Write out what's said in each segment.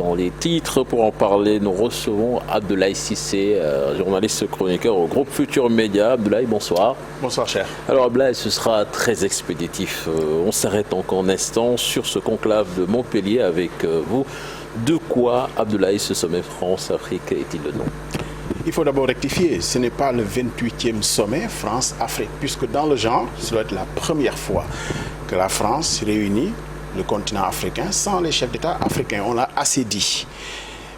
dans les titres. Pour en parler, nous recevons Abdoulaye Cissé, journaliste chroniqueur au groupe Futur Média. Abdoulaye, bonsoir. Bonsoir, cher. Alors Abdoulaye, ce sera très expéditif. On s'arrête encore un instant sur ce conclave de Montpellier avec vous. De quoi, Abdoulaye, ce sommet France-Afrique est-il le nom? Il faut d'abord rectifier, ce n'est pas le 28e sommet France-Afrique, puisque dans le genre, ce doit être la première fois que la France réunit le continent africain sans les chefs d'État africains. On l'a assez dit.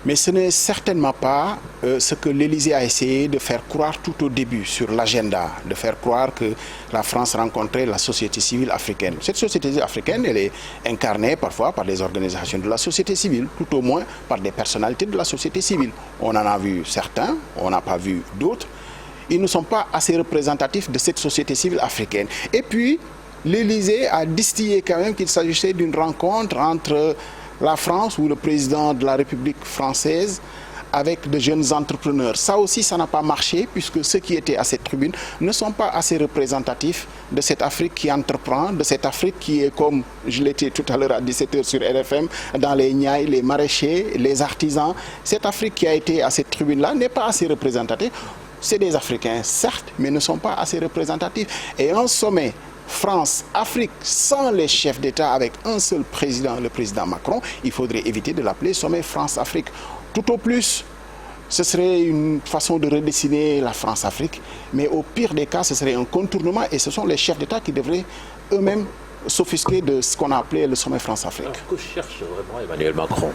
Mais ce n'est certainement pas ce que l'Élysée a essayé de faire croire tout au début sur l'agenda, de faire croire que la France rencontrait la société civile africaine. Cette société africaine, elle est incarnée parfois par des organisations de la société civile, tout au moins par des personnalités de la société civile. On en a vu certains, on n'a pas vu d'autres. Ils ne sont pas assez représentatifs de cette société civile africaine. Et puis, l'Élysée a distillé quand même qu'il s'agissait d'une rencontre entre la France ou le président de la République française avec de jeunes entrepreneurs. Ça aussi, ça n'a pas marché puisque ceux qui étaient à cette tribune ne sont pas assez représentatifs de cette Afrique qui entreprend, de cette Afrique qui est comme, je l'étais tout à l'heure à 17h sur RFM, dans les Niayes, les maraîchers, les artisans. Cette Afrique qui a été à cette tribune-là n'est pas assez représentative. C'est des Africains, certes, mais ne sont pas assez représentatifs. Et un sommet France-Afrique sans les chefs d'État avec un seul président, le président Macron, il faudrait éviter de l'appeler sommet France-Afrique. Tout au plus, ce serait une façon de redessiner la France-Afrique, mais au pire des cas, ce serait un contournement et ce sont les chefs d'État qui devraient eux-mêmes s'offusquer de ce qu'on a appelé le sommet France-Afrique. Alors, que cherche vraiment Emmanuel Macron?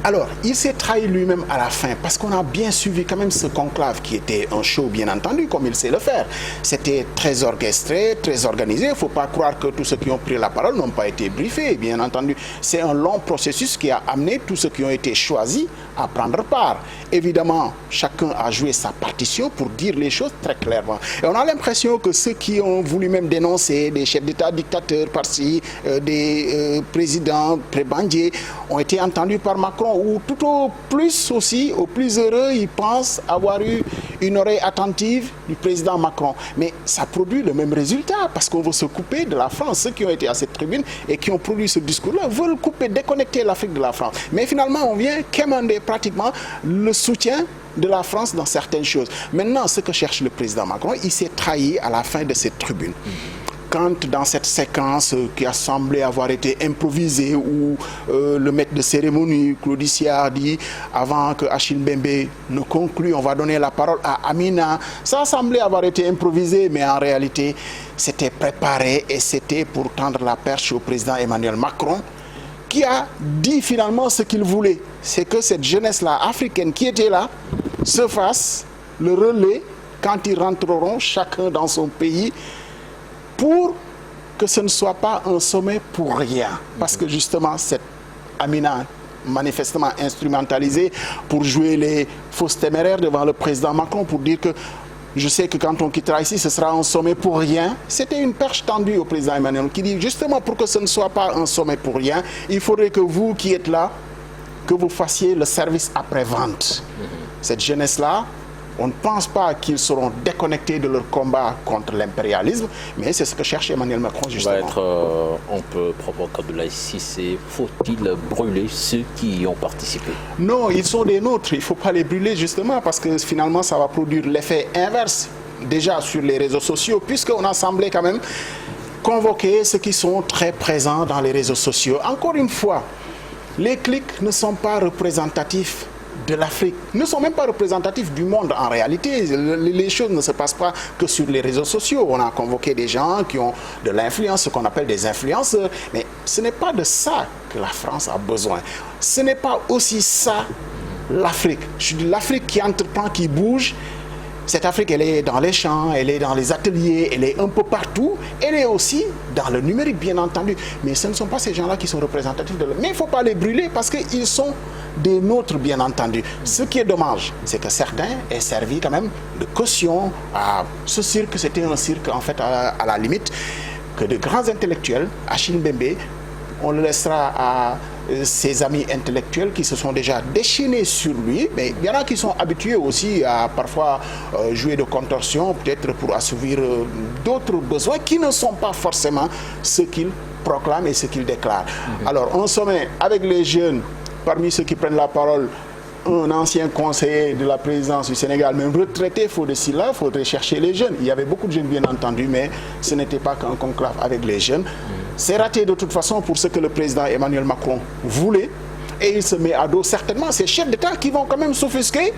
Alors, il s'est trahi lui-même à la fin parce qu'on a bien suivi quand même ce conclave qui était un show bien entendu, comme il sait le faire. C'était très orchestré, très organisé. Il ne faut pas croire que tous ceux qui ont pris la parole n'ont pas été briefés, bien entendu. C'est un long processus qui a amené tous ceux qui ont été choisis à prendre part. Évidemment, chacun a joué sa partition pour dire les choses très clairement. Et on a l'impression que ceux qui ont voulu même dénoncer des chefs d'État dictateurs par-ci, des présidents prébendiers, ont été entendus par Macron, ou tout au plus aussi, au plus heureux, ils pensent avoir eu une oreille attentive du président Macron. Mais ça produit le même résultat, parce qu'on veut se couper de la France. Ceux qui ont été à cette tribune et qui ont produit ce discours-là veulent couper, déconnecter l'Afrique de la France. Mais finalement, on vient quémander pratiquement le soutien de la France dans certaines choses. Maintenant, ce que cherche le président Macron, il s'est trahi à la fin de cette tribune. Quand dans cette séquence qui a semblé avoir été improvisée, où le maître de cérémonie, Claudicia, a dit avant que Achille Mbembe ne conclue, on va donner la parole à Amina. Ça a semblé avoir été improvisé, mais en réalité, c'était préparé et c'était pour tendre la perche au président Emmanuel Macron, qui a dit finalement ce qu'il voulait. C'est que cette jeunesse-là, africaine, qui était là, se fasse le relais quand ils rentreront chacun dans son pays, pour que ce ne soit pas un sommet pour rien. Parce que justement, cette Amina, manifestement instrumentalisée pour jouer les fausses téméraires devant le président Macron, pour dire que je sais que quand on quittera ici, ce sera un sommet pour rien. C'était une perche tendue au président Emmanuel qui dit justement pour que ce ne soit pas un sommet pour rien, il faudrait que vous qui êtes là, que vous fassiez le service après-vente. Cette jeunesse-là, on ne pense pas qu'ils seront déconnectés de leur combat contre l'impérialisme, mais c'est ce que cherche Emmanuel Macron justement. On va être un peu provocateur de là, si c'est faut-il brûler ceux qui y ont participé? Non, ils sont des nôtres, il ne faut pas les brûler justement parce que finalement ça va produire l'effet inverse déjà sur les réseaux sociaux, puisqu'on a semblé quand même convoquer ceux qui sont très présents dans les réseaux sociaux. Encore une fois, les clics ne sont pas représentatifs de l'Afrique, ne sont même pas représentatifs du monde en réalité. Les choses ne se passent pas que sur les réseaux sociaux. On a convoqué des gens qui ont de l'influence, ce qu'on appelle des influenceurs, mais ce n'est pas de ça que la France a besoin. Ce n'est pas aussi ça l'Afrique. Je dis l'Afrique qui entreprend, qui bouge. Cette Afrique, elle est dans les champs, elle est dans les ateliers, elle est un peu partout. Elle est aussi dans le numérique, bien entendu. Mais ce ne sont pas ces gens-là qui sont représentatifs de l'Afrique. Mais il ne faut pas les brûler parce qu'ils sont des nôtres, bien entendu. Ce qui est dommage, c'est que certains aient servi quand même de caution à ce cirque. C'était un cirque, en fait, à la limite, que de grands intellectuels, Achille Mbembe, on le laissera à ses amis intellectuels qui se sont déjà déchaînés sur lui, mais il y en a qui sont habitués aussi à parfois jouer de contorsion, peut-être pour assouvir d'autres besoins qui ne sont pas forcément ce qu'ils proclament et ce qu'ils déclarent. Alors, un sommet avec les jeunes parmi ceux qui prennent la parole, un ancien conseiller de la présidence du Sénégal, même retraité, il faudrait chercher les jeunes. Il y avait beaucoup de jeunes, bien entendu, mais ce n'était pas qu'un conclave avec les jeunes. C'est raté de toute façon pour ce que le président Emmanuel Macron voulait. Et il se met à dos certainement ces chefs d'État qui vont quand même s'offusquer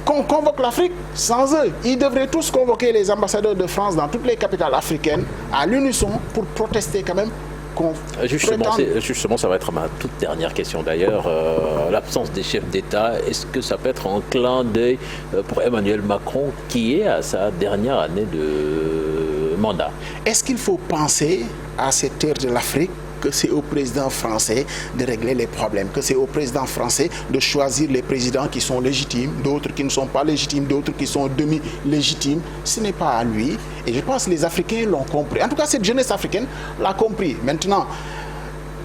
qu'on convoque l'Afrique sans eux. Ils devraient tous convoquer les ambassadeurs de France dans toutes les capitales africaines à l'unisson pour protester quand même. Justement, ça va être ma toute dernière question d'ailleurs. L'absence des chefs d'État, est-ce que ça peut être un clin d'œil pour Emmanuel Macron qui est à sa dernière année de mandat? Est-ce qu'il faut penser à cette heure de l'Afrique que c'est au président français de régler les problèmes, que c'est au président français de choisir les présidents qui sont légitimes, d'autres qui ne sont pas légitimes, d'autres qui sont demi-légitimes? Ce n'est pas à lui. Et je pense que les Africains l'ont compris. En tout cas, cette jeunesse africaine l'a compris. Maintenant,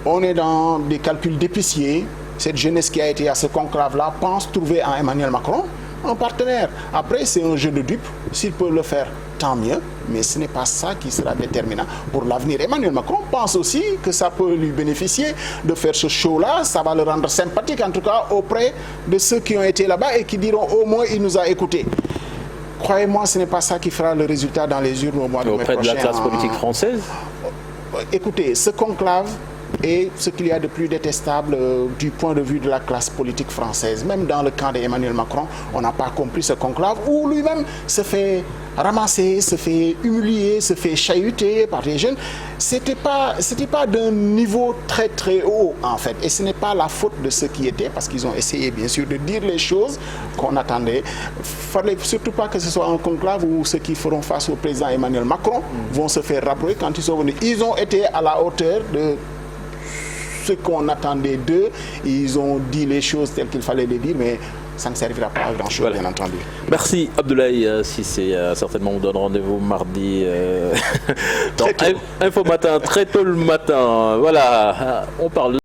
on est dans des calculs d'épicier. Cette jeunesse qui a été à ce conclave-là pense trouver en Emmanuel Macron un partenaire. Après, c'est un jeu de dupes. S'il peut le faire, tant mieux, mais ce n'est pas ça qui sera déterminant pour l'avenir. Emmanuel Macron pense aussi que ça peut lui bénéficier de faire ce show-là, ça va le rendre sympathique, en tout cas auprès de ceux qui ont été là-bas et qui diront au moins il nous a écoutés. Croyez-moi, ce n'est pas ça qui fera le résultat dans les urnes au mois de mai prochain. Auprès de la classe politique française? Écoutez, ce conclave est ce qu'il y a de plus détestable du point de vue de la classe politique française. Même dans le camp d'Emmanuel Macron, on n'a pas compris ce conclave où lui-même se fait ramasser, se fait humilier, se fait chahuter par les jeunes. C'était pas d'un niveau très très haut en fait. Et ce n'est pas la faute de ceux qui étaient, parce qu'ils ont essayé bien sûr de dire les choses qu'on attendait. Il ne fallait surtout pas que ce soit un conclave où ceux qui feront face au président Emmanuel Macron vont se faire rabrouer quand ils sont venus. Ils ont été à la hauteur de ce qu'on attendait d'eux. Ils ont dit les choses telles qu'il fallait les dire, mais ça ne servira pas à grand-chose, voilà. Bien entendu. Merci Abdoulaye Cissé. Certainement, on donne rendez-vous mardi dans Info Matin, très tôt le matin. Voilà, on parle